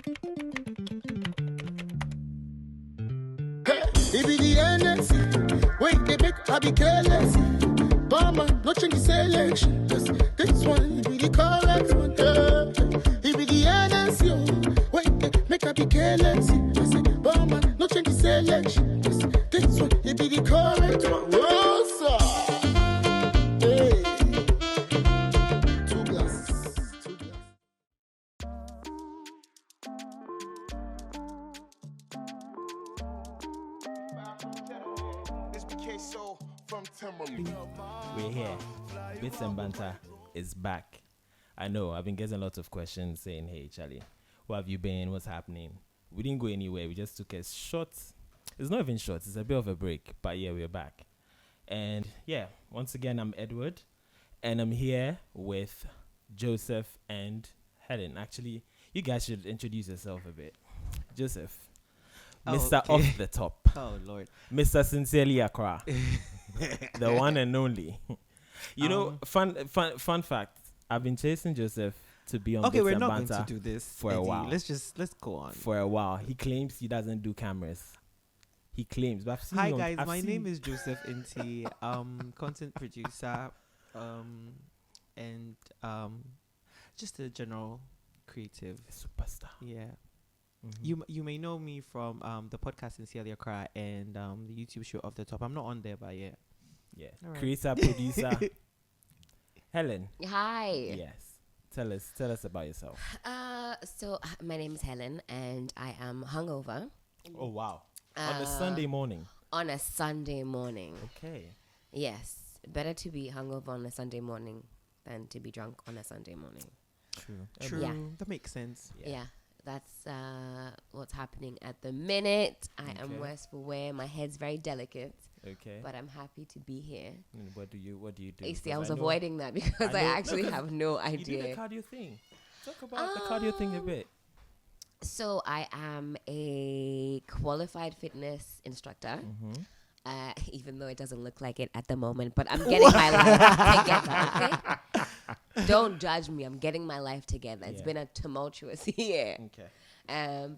It be the NSC. Wait, they make I be careless. Barman, not change the selection. Yes, this one be the correct one. It be the NSC. Wait, they make I be careless. Yes, barman, not change the selection. Yes, this one it be the correct one. Whoa, sir. Hey. Two glasses. We're here. Bits and Banter is back. I know, I've been getting lots of questions saying, hey, Charlie, where have you been? What's happening? We didn't go anywhere. We just took a short, it's not even short, it's a bit of a break. But yeah, we're back. And yeah, once again, I'm Edward. And I'm here with Joseph and Helen. Actually, you guys should introduce yourself a bit. Joseph. Mr. Okay. Off the Top. Oh, Lord. Mr. Sincerely Accra. The one and only. You know, fun fact. I've been chasing Joseph to be on Okay, Bits we're and not Banter going to do this for a Eddie. while. Let's go on. For a while. He claims he doesn't do cameras. He claims. But I've seen Hi you on- guys, I've my seen- name is Joseph Inti, content producer, and just a general creative. Superstar. Yeah. Mhm. You may know me from the podcast in Celia Cry and the YouTube show Off the Top. I'm not on there, but yeah. Yeah. All right. Creator, producer. Helen. Hi. Yes. Tell us about yourself. So my name is Helen, and I am hungover Oh wow. On a Sunday morning. on a Sunday morning. Okay. Yes, better to be hungover on a Sunday morning than to be drunk on a Sunday morning. True. True. Yeah. That makes sense. Yeah, that's what's happening at the minute. I am Okay. worse for wear. My head's very delicate, Okay. but I'm happy to be here. And what do you do? You see, Because I was know- avoiding that because I I, know- actually no, 'cause have no You do the idea. cardio thing. Talk about the cardio thing a bit. So I am a qualified fitness instructor. Mm-hmm. Even though it doesn't look like it at the moment, but I'm getting my life together, okay? Don't judge me. I'm getting my life together. It's Yeah. been a tumultuous year. Okay.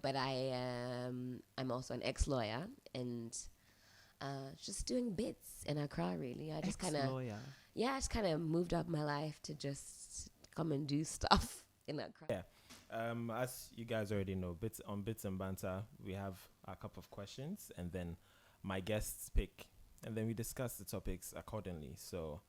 But I'm also an ex-lawyer and just doing bits in Accra, really. I just kind of, Lawyer. I just kind of moved up my life to just come and do stuff in Accra. Yeah. As you guys already know, Bits and Banter, we have a couple of questions, and then my guests pick, and then we discuss the topics accordingly. So,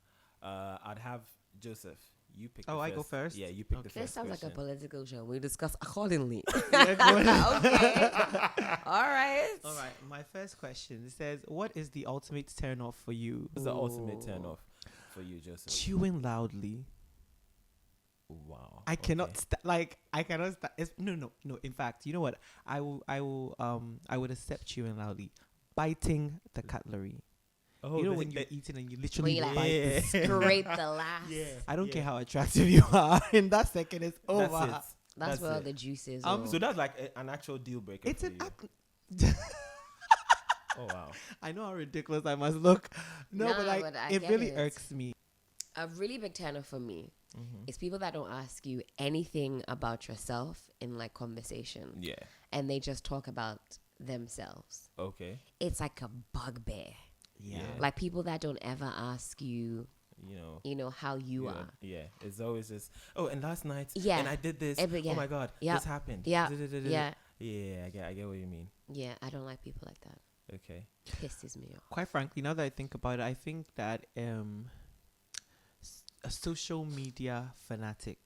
I'd have Joseph. You pick. Oh, the I first. go first? Yeah, you pick the Okay. first This sounds like a question. political show. We discuss accordingly. Yeah, go ahead. Okay. All right. All right. My first question says, "What is the ultimate turn off for you?" What's the ultimate turn Ooh. off for you, Joseph? Chewing loudly. Wow. I cannot okay. I cannot no. In fact, you know what? I would accept chewing loudly. Biting the cutlery. Oh, You know the- when you're the- eating and you When literally you like bite Yeah. the scrape the last. Yeah. I don't care yeah. how attractive you are. In that second, it's over. That's it. That's That's where all it. the juice is. So that's like an actual deal breaker. It's for an you. Oh wow. I know how ridiculous I must look. No, Nah, but like but I it get really it. irks me. a really big turn off for me Mm-hmm. is people that don't ask you anything about yourself in like conversation, Yeah. and they just talk about themselves. Okay. It's like a bugbear. Yeah. Like people that don't ever ask you, You know. how you yeah, are. Yeah. It's always just. Oh, and last night. Yeah. And I did this. Yeah. Oh my God. Yeah. This happened. Yeah. Da-da-da-da-da. Yeah. Yeah. I get what you mean. Yeah, I don't like people like that. Okay. Pisses me off. Quite frankly, now that I think about it, I think that a social media fanatic,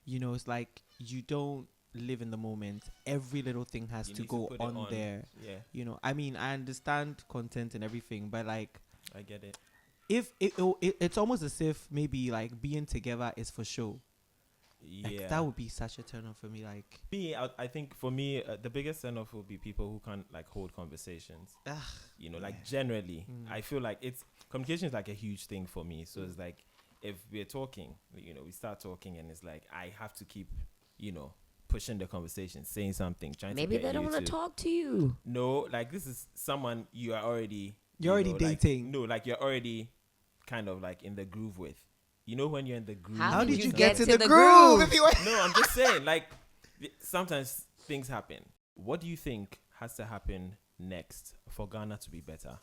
you know, it's like you don't live in the moment. Every little thing has You to need go put it on there. Yeah. You know, I mean, I understand content and everything, but like, I get it. if it's almost as if maybe like being together is for show. Yeah. Like, that would be such a turn on for me. Like, I think for me, the biggest turn off will be people who can't like hold conversations. ugh, You know, like Yeah. generally, Mm. I feel like communication is like a huge thing for me. So it's like if we're talking, you know, we start talking and it's like I have to keep, you know, pushing the conversation, saying something, trying Maybe to get they don't you want to talk to you. No, like this is someone you are already You're already like- dating. no, like you're already kind of like in the groove with. You know when you're in the groove. How how did did you you get get to to the the groove? groove? If you were No, I'm just saying, like sometimes things happen. What do you think has to happen next for Ghana to be better?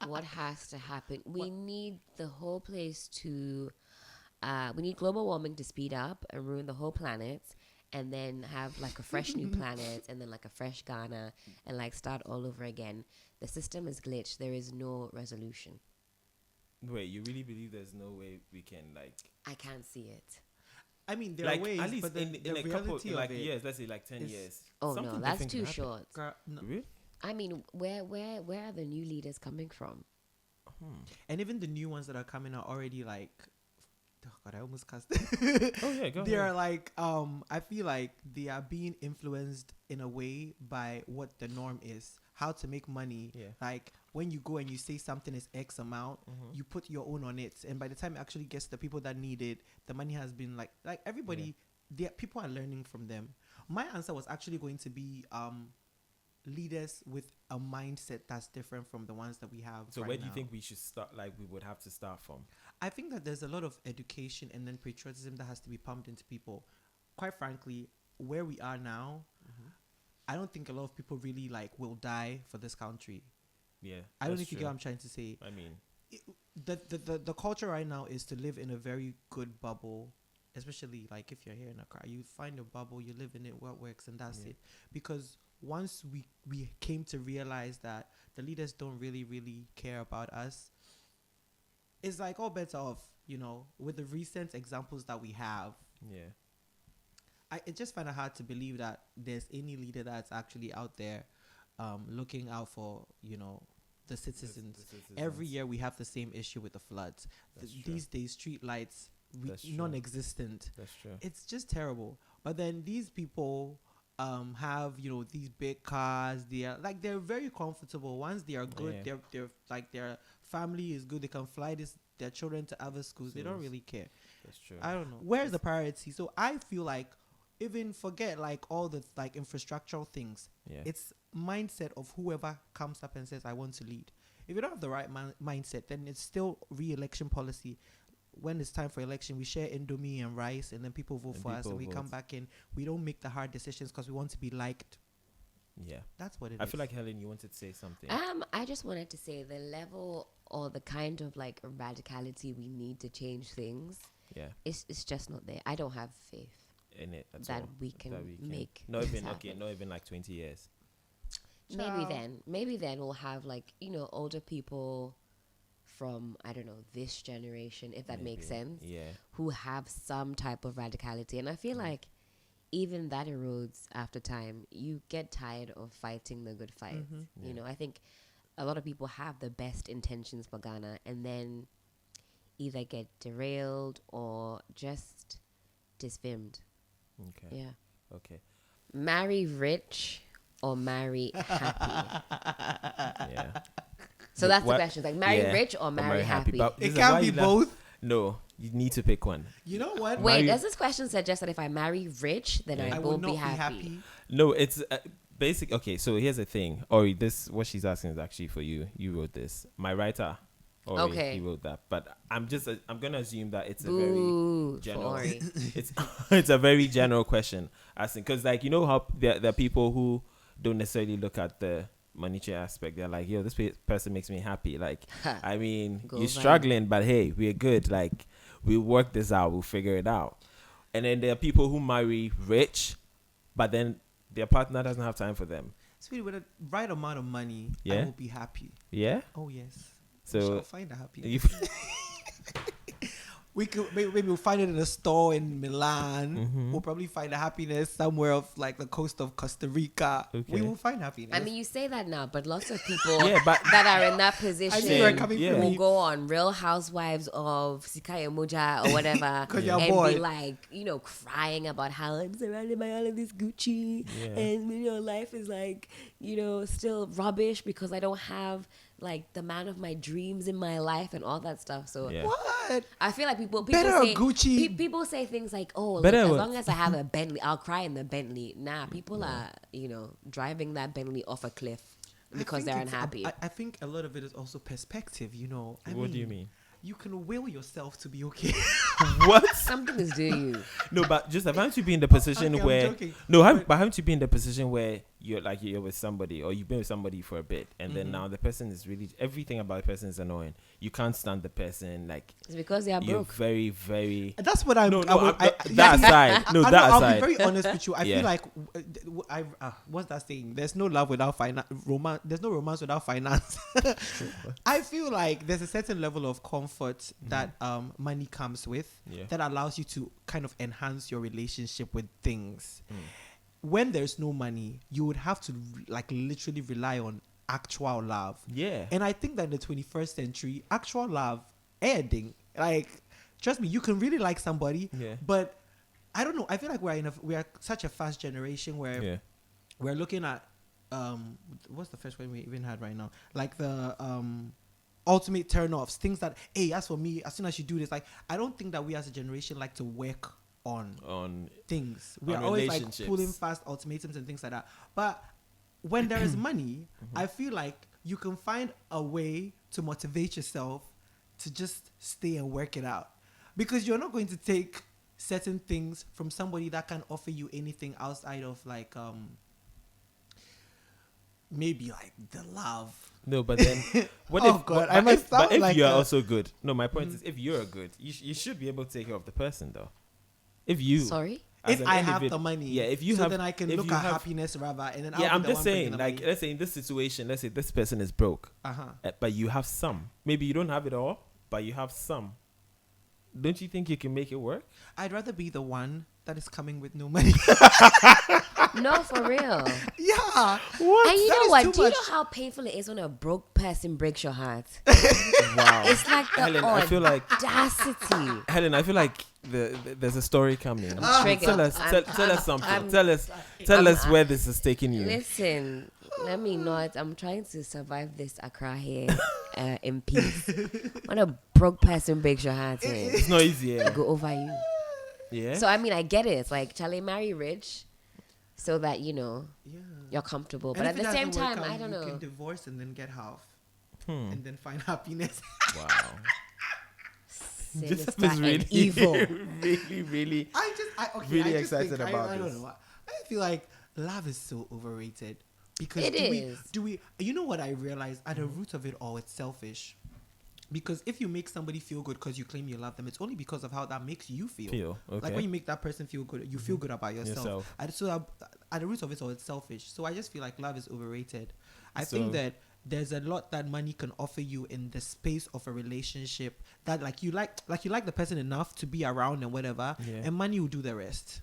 What has to happen? We need the whole place to. We need global warming to speed up and ruin the whole planet, and then have like a fresh new planet, and then like a fresh Ghana, and like start all over again. The system is glitched. There is no resolution. Wait, you really believe there's no way we can like? I can't see it. I mean, there Like are ways, at least but the, in the a couple reality like of it years, let's say like 10 is- years. Oh something no, that's different too can happen. short. no. Really? I mean, where are the new leaders coming from? And even the new ones that are coming are already like, oh God, I almost cussed. Oh yeah, go They ahead. are like, I feel like they are being influenced in a way by what the norm is, how to make money. Yeah. Like when you go and you say something is X amount, Mm-hmm. you put your own on it, and by the time it actually gets to the people that need it, the money has been like everybody. People are learning from them. My answer was actually going to be leaders with a mindset that's different from the ones that we have. So right where do you now. think we should start? Like we would have to start from? I think that there's a lot of education and then patriotism that has to be pumped into people. Quite frankly, where we are now, I don't think a lot of people really like will die for this country. Yeah, I don't know that's if you true. get what I'm trying to say. I mean, The culture right now is to live in a very good bubble, especially like if you're here in Accra, you find a bubble, you live in it, what works, and that's Yeah. it. Because once we came to realize that the leaders don't really care about us, it's like all bets off, with the recent examples that we have. yeah. I just find it hard to believe that there's any leader that's actually out there looking out for, the citizens. The citizens. Every year we have the same issue with the floods. That's true. These days, street lights, That's true. non-existent. That's true. It's just terrible. But then these people have, these big cars. They're very comfortable. Once they are good, Yeah. they're like their family is good. They can fly their children to other schools. They don't Schools. really care. That's true. I don't know. Where's the priority? So I feel like even forget like all the like infrastructural things. Yeah. It's mindset of whoever comes up and says, I want to lead. If you don't have the right mindset, then it's still re-election policy. When it's time for election, we share Indomie and rice, and then people vote And for us, and people we come vote. back in. We don't make the hard decisions because we want to be liked. Yeah. That's what it is. I feel like Helen, you wanted to say something. I just wanted to say the level or the kind of like radicality we need to change things. Yeah. It's just not there. I don't have faith In it at that all. we can make. Not this even happen. not even like 20 years. Maybe then we'll have like older people from I don't know this generation, if that makes Maybe. sense, Yeah. who have some type of radicality, and I feel like even that erodes after time. You get tired of fighting the good fight. Mm-hmm. I think a lot of people have the best intentions for Ghana and then either get derailed or just disfilmed. Okay. Yeah. Okay. Marry rich or marry happy. Yeah. So that's What- the question. Like marry yeah, rich or marry happy. But It this is why can't be you left- both. No, you need to pick one. You know what? Wait, marry- does this question suggest that if I marry rich, then Yeah. I I will will not be be happy? happy. No, it's basic. Okay, so here's the thing. Ori, what she's asking is actually for you. You wrote this. My writer, Ori, Okay. he wrote that. But I'm gonna assume that it's a very Boo for general. Ori. It's a very general question. Asking because like how there are people who don't necessarily look at the monetary aspect. They're like, yo, this person makes me happy. Like, I mean, Go you're viral. struggling, but hey, we're good. Like, we'll work this out. We'll figure it out. And then there are people who marry rich, but then their partner doesn't have time for them. Sweetie, with the right amount of money, I Yeah? will be happy. Yeah. Oh yes. So we shall find a happiness. you- We could maybe we'll find it in a store in Milan. Mhm. We'll probably find a happiness somewhere off like the coast of Costa Rica. Okay. We will find happiness. I mean, you say that now, but lots of people Yeah, but that are in that I knew you were position coming Yeah. for will me. go on Real Housewives of Sikaya Moja or whatever 'Cause you're and bored. be like, crying about how I'm surrounded by all of this Gucci Yeah. and, life is like, still rubbish because I don't have like the man of my dreams in my life and all that stuff. So yeah. What? I feel like people Better say Gucci. people say things like, "Oh, look, Better as what? long as I have a Bentley, I'll cry in the Bentley." Nah, people are driving that Bentley off a cliff I because think they're it's unhappy. I think a lot of it is also perspective. I What do you mean? mean? you can will yourself to be okay. What? Something is doing you. No, but just haven't you be in the position Okay, I'm where joking. but haven't you be in the position where you're with somebody or you've been with somebody for a bit and then now the person is really everything about the person is annoying. You can't stand the person. Like It's because they are you're broke. very, very. That's what I'm. No, I will- I- that aside. No, I that know, I'll aside. be very honest with you. I Yeah. feel like what's that saying? There's no love without finance. There's no romance without finance. I feel like there's a certain level of comfort that money comes with Yeah. that allows you to kind of enhance your relationship with things. When there's no money, you would have to like literally rely on actual love. Yeah. And I think that in the 21st century, actual love, ending, like, trust me, you can really like somebody, Yeah. but I don't know. I feel like we are such a fast generation where Yeah. we're looking at what's the first one we even had right now? Like the ultimate turn-offs, things that, hey, as for me, as soon as you do this, like, I don't think that we as a generation like to work on things. We on are always like relationships. pulling fast ultimatums and things like that. But when there is money, I feel like you can find a way to motivate yourself to just stay and work it out, because you're not going to take certain things from somebody that can offer you anything outside of like maybe like the love. No, but then what Oh if? God, but I must if, but sound if like you are a- also good? No, my point is, if you're good, you should be able to take care of the person, though. If you, Sorry? as If an I have individ- the money, yeah, if you so have, then I can if look you at have- happiness rather, and then yeah, I'll I'm be the just one bringing saying, the like, money. let's say in this situation, let's say this person is broke, but you have some. Maybe you don't have it all, but you have some. Don't you think you can make it work? I'd rather be the one that is coming with no money. No, for real. Yeah. What? And you That know is what? too Do you much. know how painful it is when a broke person breaks your heart? Wow. It's like the Helen, I feel like audacity. Helen, I feel like there's a story coming. I'm triggered. Tell us, I'm- tell us something. I'm- Tell us where this is taking you. Listen, let me not. I'm trying to survive this Accra here in peace. When a broke person breaks your heart, It's not easy. Yeah. go over you. Yeah. So I mean, I get it. It's like, Charlie, marry rich, so that you know Yeah. you're comfortable. And But if at it the same doesn't work time, out, I don't you know. can divorce and then get half, Hmm. and then find happiness. Wow. Sinister Joseph is really, and evil. really. I Really just excited think, about I this. don't know. I feel like love is so overrated because It is. do we? You know what I realized? At the root of it all, it's selfish. Because if you make somebody feel good because you claim you love them, it's only because of how that makes you feel. Okay. Like when you make that person feel good, you feel good about yourself. At the root of it all, it's selfish. So I just feel like love is overrated. I think So- that there's a lot that money can offer you in the space of a relationship that like you like the person enough to be around and whatever, Yeah. and money will do the rest.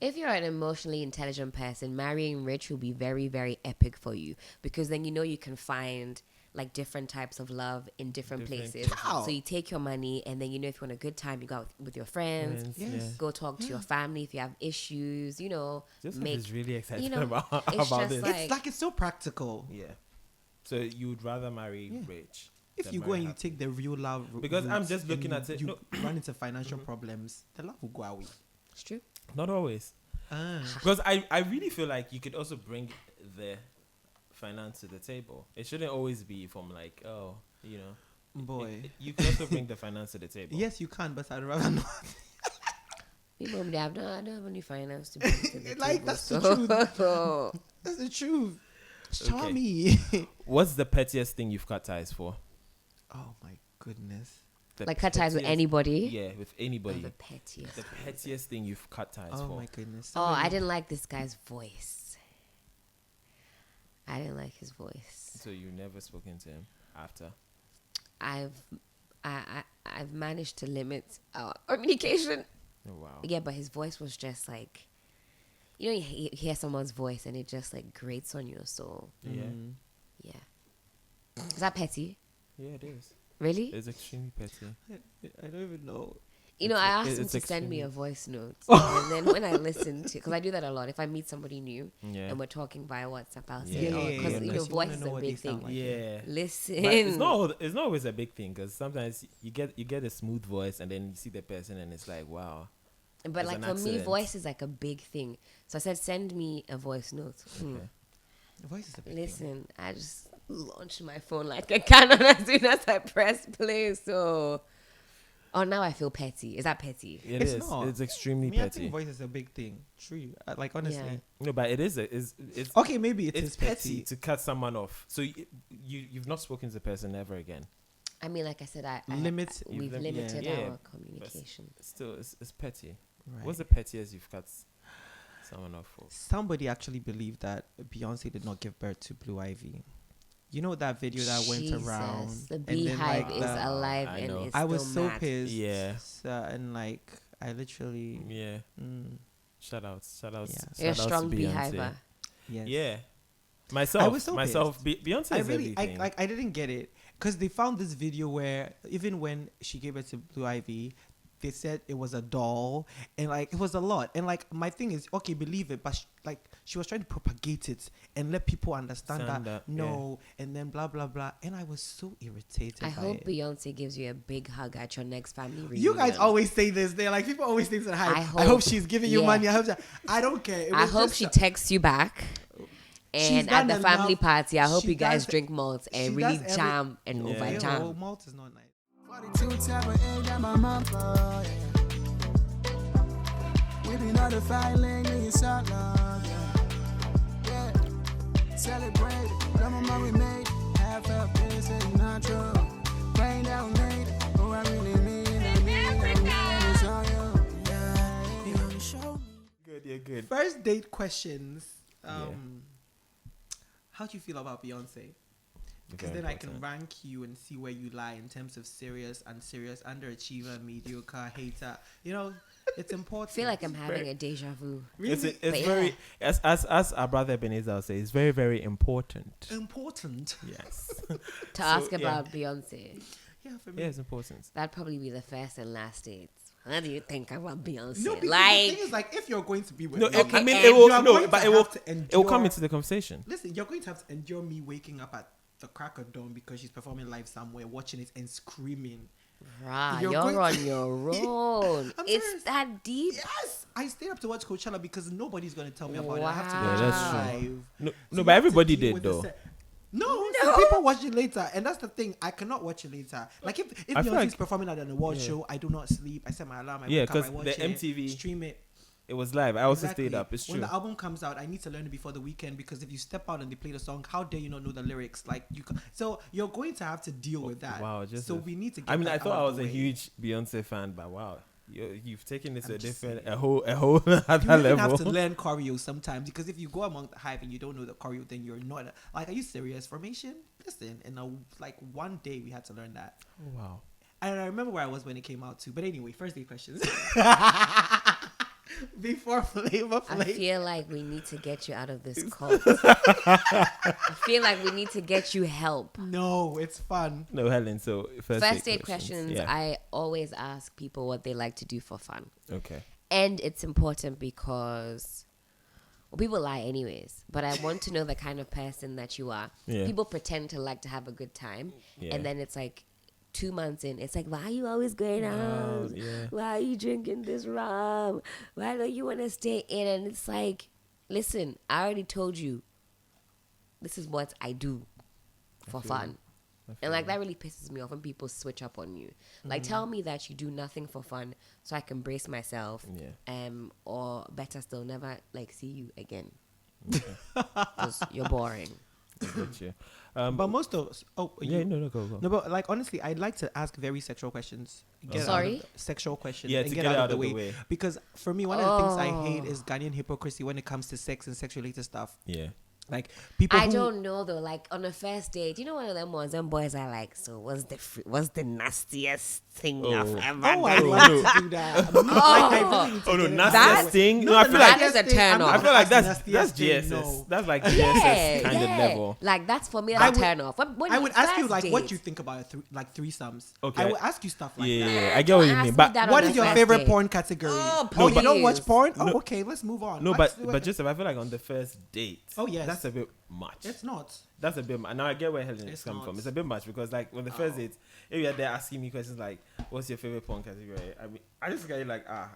If you're an emotionally intelligent person, marrying rich will be very, very epic for you, because then you know you can find like different types of love in different places. Wow. So you take your money, and then you know if you want a good time, you go out with your friends. Yes. Go talk to your family if you have issues. You know, Joseph make is really excited you know, about it's just this. like- It's so practical. Yeah. So you would rather marry rich If than you go marry and you happy. take the real love Because I'm route just looking and at it- you no. run into financial problems, the love will go away. It's true. Not always. Because I really feel like you could also bring the finance to the table. It shouldn't always be from like, oh, you know. Boy. You can also bring the finance to the table. Yes, you can, but I'd rather not. People, I don't have any finance to bring to the Like, table, that's the so- That's the truth. Show Okay. me. What's the pettiest thing you've cut ties for? Oh my goodness. The Like cut ties with pettiest- anybody. Yeah, with anybody. The pettiest. The pettiest thing you've cut ties Oh for. my goodness. Oh, I didn't like this guy's voice. I didn't like his voice. So you never spoken to him after? I've managed to limit our communication. Oh, wow. Yeah, but his voice was just like, you know, you hear someone's voice and it just like grates on your soul. Yeah. Yeah. Is that petty? Yeah, it is. Really? It's extremely petty. I don't even know. You know, I asked him it's to send me extremely- a voice note. And then when I listen to, because I do that a lot. If I meet somebody new Yeah. and we're talking via WhatsApp, I'll Yeah, say, yeah, oh, yeah, because, yeah, you yeah. know, You voice wanna is know a what big they sound thing. like. Yeah. Listen. But it's not always a big thing because sometimes you get a smooth voice and then you see the person and it's like, wow. But It's like an for me, accident. voice is like a big thing. So I said, send me a voice note. Okay. The voice is a big thing. Listen, I just launched my phone like a cannon as soon as I pressed play. So, now I feel petty. Is that petty? It's not. It's extremely I petty. think voice is a big thing. True. Like honestly. Yeah. No, but it is. It's Okay, maybe it's is petty to cut someone off. So you've not spoken to the person ever again. I mean, like I said, we've You've limited yeah. our communication. Still, it's petty. Right. What's the pettiest you've cut someone off for? Somebody actually believed that Beyonce did not give birth to Blue Ivy. You know that video that went around? The and then, beehive like, is alive I and know. it's I was still so mad. pissed. Yeah. And like, I literally. Yeah. Mm, Shout outs. Yeah. You're a shout outs strong to Beyonce. beehiver. yes. Yeah. I was so Beyonce I is really, everything. I didn't get it because they found this video where even when she gave it to Blue Ivy, they said it was a doll and like it was a lot. And like my thing is, okay, believe it, but she was trying to propagate it and let people understand that no, and then blah blah blah. And I was so irritated. I by hope it. Beyonce gives you a big hug at your next family reunion. You guys always say this. They're like people always think that. I hope hope- she's giving you yeah. money. I don't care. It I was hope just she texts you back. She's And at done the family enough. party, I hope She you guys does- drink malts and she really does every- jam and Yeah. over Ew, jam. malt is not nice. 42 type of age that my mom for, yeah. We be notified, laying shot love, yeah. Celebrate it, love my we made. Half up this ain't not true. Rain down late, oh I really mean it's all you. Yeah, you wanna show me. Good, you're good. First date questions. How do you feel about Beyonce? Because Very then I can important. rank you and see where you lie in terms of serious, unserious, underachiever, mediocre, hater. You know, it's important. I feel like I'm having a deja vu. It's really But very as our brother Ebenezer will say, it's very, very important. important. Yes. To ask yeah. about Beyonce, Yeah, for me. Yeah, it's important. that'd probably be the first and last dates. What do you think about Beyonce? No, because the Like, thing is, like, if you're going to be with No, me, I mean and it will you are no, going but to it will have to it will come endure- into the conversation. listen, you're going to have to endure me waking up at the crack of dawn because she's performing live somewhere, watching it and screaming. rah, You're you're going on to- your own. I'm It's serious. that deep. Yes, I stayed up to watch Coachella because nobody's going to tell me about it. I have to Wow. watch Yeah, it that's true. live. No, So no, you but have to everybody deal did with the though. No, some people watch it later, and that's the thing. I cannot watch it later. Like if I feel Beyonce's like- performing at an award show, I do not sleep. I set my alarm. I Yeah, wake up, I 'cause watch the it, MTV stream it. It was live. I also Exactly. stayed up. It's When true. the album comes out, I need to learn it before the weekend because if you step out and they play the song, how dare you not know the lyrics? Like so you're going to have to deal with that. Wow, so we need to. Get I mean, that I thought out I of was the a way. huge Beyonce fan, but wow, you've taken it to I'm a just different, saying. a whole other You even level. have to learn choreo sometimes because if you go among the hype and you don't know the choreo, then you're not like. Are you serious? Formation? Listen, in one day we had to learn that. Oh, wow. And I remember where I was when it came out too. But anyway, first day questions. Before Flavor I Flav. feel like we need to get you out of this cult. I feel like we need to get you help. No, it's fun. No, Helen. So First date questions, Yeah. I always ask people what they like to do for fun. Okay. And it's important because people lie anyways. But I want to know the kind of person that you are. Yeah. People pretend to like to have a good time. Yeah. And then it's like 2 months in, it's like, why are you always going out? yeah. Why are you drinking this rum? Why don't you want to stay in? And it's like, listen, I already told you, this is what I do for fun. And like that really pisses me off when people switch up on you. Like tell me that you do nothing for fun so I can brace myself. Yeah. Or better still, never like see you again. Because you're boring. I get you. But most of Yeah, no, go. No, but like honestly, I'd like to ask very sexual questions. Get Sorry? out of the- sexual questions. Yeah, and to get out of the way. way. Because for me, one of the things I Oh. hate is Ghanaian hypocrisy when it comes to sex and sex related stuff. Yeah. Like people. I who, don't know though. Like on a first date, you know, one of them ones. Them boys are like, so what's the nastiest thing you've ever Oh, I done? like to do that. I really need to Oh no, get it nastiest out. thing. No, No, I the feel like that is a nastiest thing, turn I'm off. not I feel like asking that's nastiest thing, GSS. no. That's like GSS kind of level. Like that's for me I a would- turn off. When I would ask you first like what date, you think about threesomes. Okay. I would ask you stuff like Yeah, that. yeah, I get what you Don't mean. ask But me that What on is a your first favorite date. porn category? Oh, You don't please. watch porn? Oh, No. okay, let's move on. no, Let's but do it. Joseph, I feel like on the first date. Oh, yes. That's that's a bit much. It's not. That's a bit. Now I get where Helen is It's coming not. from. It's a bit much because, like, when the first date, if you're there asking me questions like, "What's your favorite porn category?" I mean, I just get like, are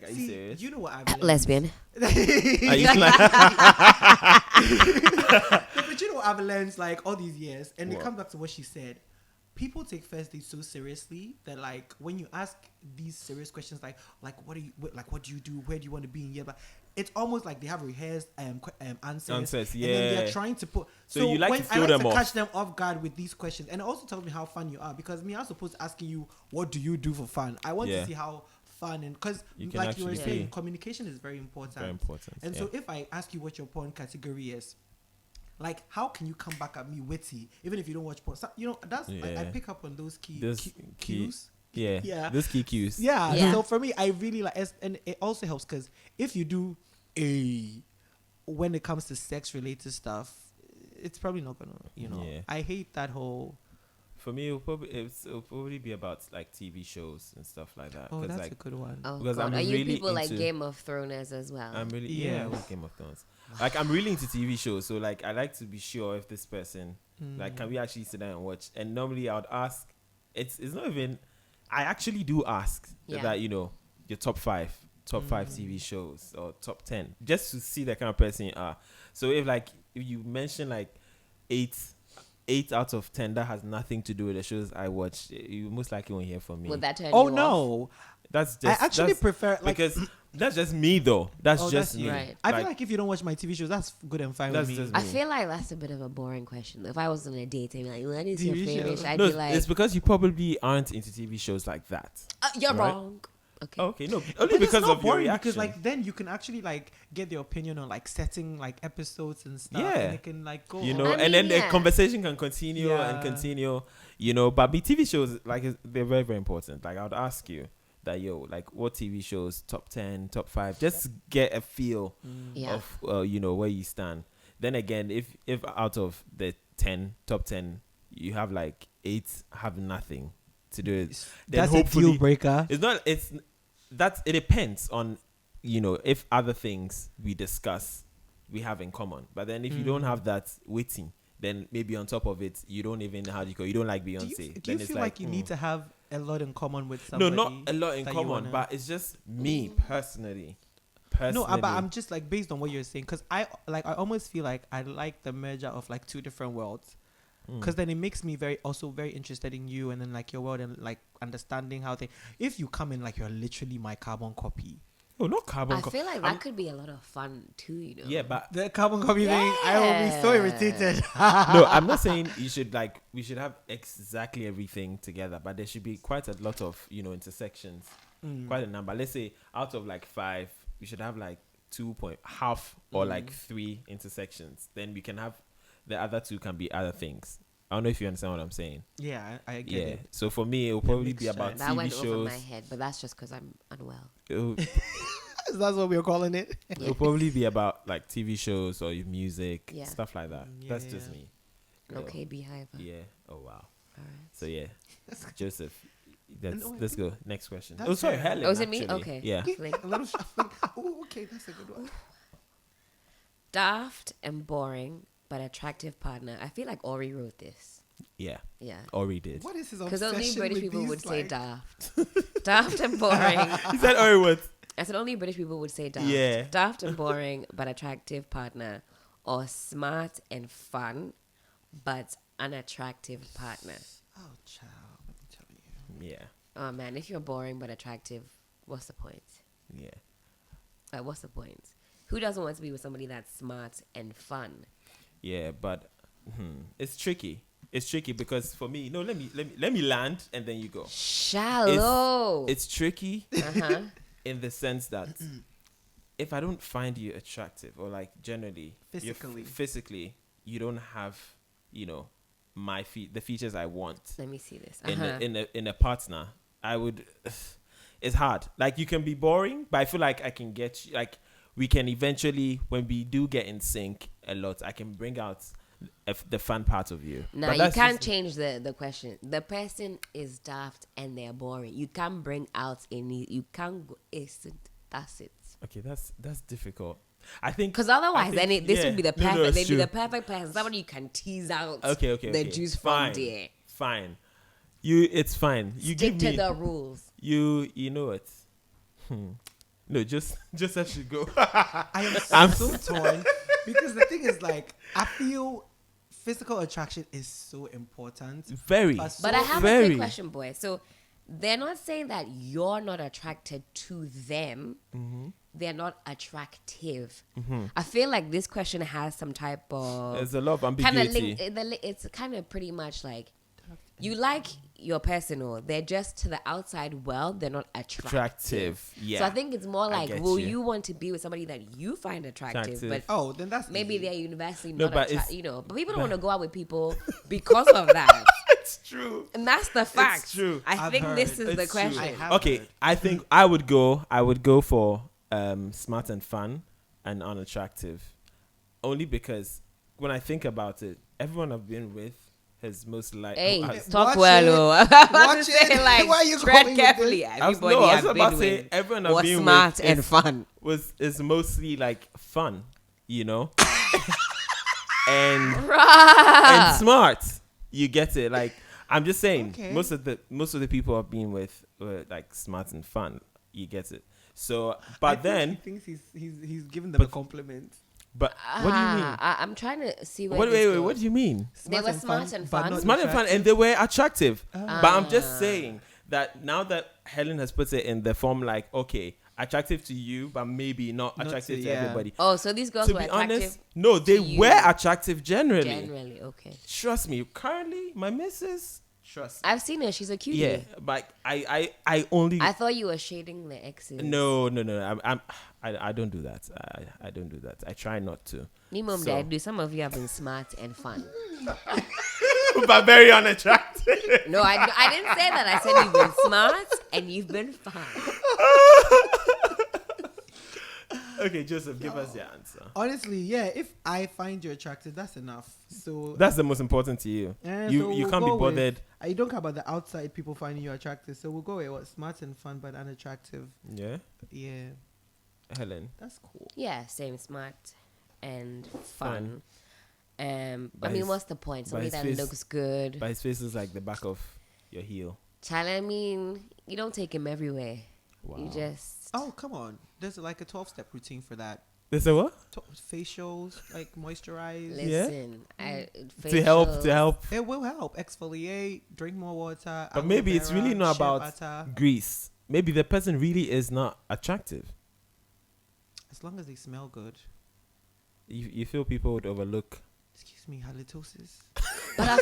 you See, serious? you know what I've learned? Lesbian. Are you like, But you know what I've learned like all these years, and it What? comes back to what she said. People take first dates so seriously that like when you ask these serious questions like what do you do, where do you want to be in year, but it's almost like they have rehearsed answers, Answers, and then yeah. they're trying to put. So you like when to throw I like them to off. catch them off guard with these questions, and it also tells me how fun you are because me, I'm supposed to asking you what do you do for fun. I want Yeah. to see how fun and because You can like you were actually saying, see. communication is very important. Very important. And yeah. so if I ask you what your porn category is, like how can you come back at me witty even if you don't watch porn? So, you know, that's like, I Yeah. pick up on those Those key- cues. yeah, Yeah. Those key cues. Yeah. Yeah. So for me, I really like, and it also helps because if you do when it comes to sex related stuff, it's probably not gonna, you know. Yeah. I hate that whole. For me, it'll probably be about like TV shows and stuff like that. Oh, 'Cause, that's like, a good one. Oh Because God, I'm are you really people like into- Game of Thrones as well? I'm really Yes. I love Game of Thrones. Like I'm really into TV shows, so like I like to be sure if this person like can we actually sit down and watch. And normally I would ask. It's not even. I actually do ask Yeah. that your top five TV shows or top 10 just to see the kind of person you are. So if you mention like eight out of 10 that has nothing to do with the shows I watch, you most likely won't hear from me. Would that turn Oh you off? no, That's just I actually that's- prefer like. because that's just me though. That's Oh, just that's me. right. I feel like if you don't watch my TV shows, that's good and fine That's with me. just I me. feel like that's a bit of a boring question. If I was on a date and be like, "What is your TV favorite?" show. I'd No, be like, it's because you probably aren't into TV shows like that. "You're right? wrong." Okay. Oh, okay, no, only But it's because not of your boring reaction. because like then you can actually like get their opinion on like setting like episodes and stuff. Yeah. And it can like go. you on. know, I and mean, then yeah. the conversation can continue and Yeah. continue. You know, but TV shows they're very very important. Like I would ask you that like what TV shows top 10, top 5, just to get a feel Yeah. of where you stand. Then again, if out of the top 10 you have like 8 have nothing to do with, then That's a hopefully deal breaker. it depends on if other things we discuss we have in common. But then if you don't have that waiting, then maybe on top of it you don't even you don't like Beyonce. Do you Then it's feel like you need to have a lot in common with no, somebody? not a lot in that you common, wanna- but it's just me personally. No, but I'm just like based on what you're saying because I almost feel like I like the merger of like two different worlds. Because then it makes me very interested in you and then like your world and like understanding how they. If you come in like you're literally my carbon copy. oh, not carbon. I feel like that could be a lot of fun too. You know. yeah, but The carbon copy thing, I will be so Yeah. irritated. no, I'm not saying you should we should have exactly everything together, but there should be quite a lot of intersections, quite a number. Let's say out of like 5, we should have like 2.5 or like 3 intersections. Then we can have the other 2 can be other things. I don't know if you understand what I'm saying. Yeah, I get Yeah. it. So for me, it will probably be mixture. about That TV went over shows. my head, but that's just because I'm unwell. It'll, That's what we're calling it. it'll probably be about like TV shows or music, Yeah. stuff like that. Yeah, That's just yeah. me. Yeah. Okay, beehive. Yeah. Oh wow. All right. So yeah, Joseph. No, I Let's go. Next question. That's Oh, sorry, fair. Helen. Oh, is it me? actually. Okay. Yeah. Flink. A little shuffling. Oh, okay, that's a good one. Daft and boring, but attractive partner. I feel like Ori wrote this. Yeah. Yeah. Ori did. What is his Because obsession only British with people these, would say like- daft. Daft and boring. He said Ori what? I said only British people would say daft. Yeah. Daft and boring, but attractive partner. Or smart and fun, but unattractive partner. Oh, child, let me tell you. Yeah. Oh man, if you're boring but attractive, what's the point? Yeah. Like, what's the point? Who doesn't want to be with somebody that's smart and fun? Yeah, but it's tricky. It's tricky because for me, no, let me land and then you go. Shallow. It's tricky Uh-huh. in the sense that if I don't find you attractive or like generally physically you don't have the features I want Let me see this. in a partner, I would. It's hard. Like you can be boring, but I feel like I can get you. Like we can eventually, when we do get in sync a lot, I can bring out the fun part of you. No, But you that's can't just- change the question. The person is daft and they're boring. You can't bring out any. You can't go. That's it. Okay, that's difficult. I think Because otherwise, I think- this yeah. would be the No, perfect. it's they'd be true. the perfect person. Somebody you can tease out Okay. the juice fine, from there. Fine. It's fine. You Stick give to me the rules. you know it. No, just let you go. I am so torn because the thing is, like, I feel physical attraction is so important. Very. But I have a very. quick question, boy. So they're not saying that you're not attracted to them. Mm-hmm. They're not attractive. I feel like this question has some type of There's a lot of kind of ambiguity. link. It's kind of pretty much like you like your personal. They're just to the outside world. They're not attractive. Yeah. So I think it's more like, get will you. you want to be with somebody that you find attractive? Attractive. But Oh, then that's maybe easy. they're universally No, not but attractive. it's- You know, but people don't want to go out with people because of that. It's true. And that's the fact. It's true. I I've think this heard. is the It's true. question. I have Okay, heard. I think I would go for smart and fun and unattractive. Only because when I think about it, everyone I've been with has most like Hey, has- talk Watch well, it. oh. I was about to Watch say, it. like, Why are you tread going with carefully. this? Everybody I was I've about been to say with everyone I've was been smart with and is- fun. is mostly like fun, you know, and Bruh. smart. You get it? Like I'm just saying, Okay. most of the people I've been with were like smart and fun. You get it? So, I but think then, he thinks he's giving them a compliment. but what do you mean? I'm trying to see where Wait, this wait. goes. What do you mean? They were smart and but fun. not Smart and fun, and attractive. they were attractive. Ah. But I'm just saying that now that Helen has put it in the form like, okay, attractive to you, but maybe not Not attractive to- to yeah. everybody. Oh, so these girls To were be attractive honest, no, they to you. were attractive generally. generally. Okay. Trust me. Currently, my missus, trust me. I've seen her. She's a cutie. Yeah, but I only. I thought you were shading the exes. No. I don't do that. I don't do that. I try not to. Me mom, So- dad, do some of you have been smart and fun? But very unattractive. No, I didn't say that. I said you've been smart and you've been fun. Okay, Joseph, give us your answer. Honestly, yeah. If I find you attractive, that's enough. So That's the most important to you. so You we'll can't be go with- bothered. I don't care about the outside people finding you attractive. So we'll go with what smart and fun, but unattractive. Yeah, Yeah, Helen. that's cool. Yeah, same smart and Fun. fun. I But mean, his- what's the point? Somebody his that face- looks good. But his face is like the back of your heel. Child, I mean, you don't take him everywhere. Wow. You just. Oh, come on. There's like a 12-step routine for that. They say what? Facials, like moisturize. Listen, To help. It will help. Exfoliate, drink more water. But aloe maybe it's really vera, not shea about butter. grease. Maybe the person really is not attractive. As long as they smell good. You feel people would overlook. Excuse me, halitosis. But I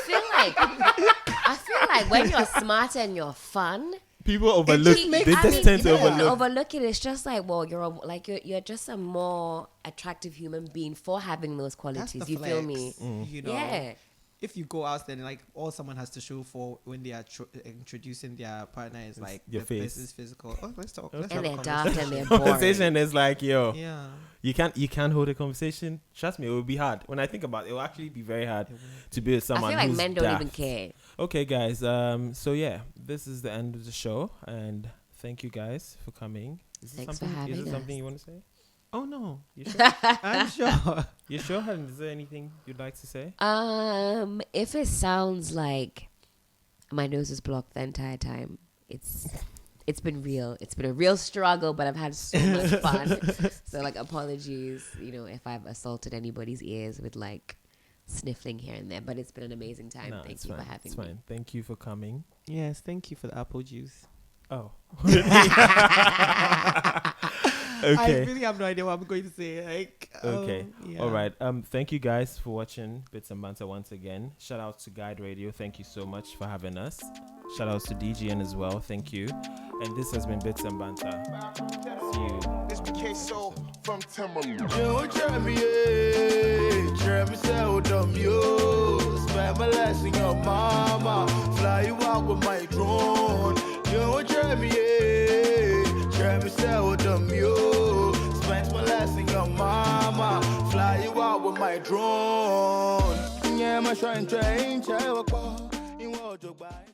feel like when you're smart and you're fun, People overlook. just They makes- just tend to yeah. overlook. overlook it. It's just like, well, you're just a more attractive human being for having those That's qualities. the You feel me? flex, You know, Yeah. if you go out, then like all someone has to show for when they are introducing their partner is like your the face. person's physical. Oh, let's talk. Let's And have a they're dark and conversation. they're boring. Conversation is like, yo, Yeah. you can't hold a conversation. Trust me, it will be hard. When I think about it, it will actually be very hard to be with I someone feel like who's men don't even daft. care. Okay, guys. So yeah, this is the end of the show, and thank you guys for coming. Is there Thanks for something? Is having there something us. you want to say? Oh no, You sure? I'm sure. You sure? Helen? Is there anything you'd like to say? If it sounds like my nose is blocked the entire time, it's been real. It's been a real struggle, but I've had so much fun. So like, apologies, if I've assaulted anybody's ears with like sniffling here and there, but it's been an amazing time. No, Thank it's you fine. for having It's me. fine. Thank you for coming. Yes, thank you for the apple juice. Oh. I Okay. really have no idea what I'm going to say. Like, Okay. yeah. All right. Thank you guys for watching Bits and Banter once again. Shout out to Guide Radio. Thank you so much for having us. Shout out to DGN as well. Thank you. And this has been Bits and Banter. See you. It's the queso from Timberland. You Jeremy, Jeremy said, dumb you. Spend my last in your mama. Fly you out with my drone. You Jeremy, Jeremy said, dumb you. Spend my last in your mama. Fly you out with my drone. Yeah, my shrine train,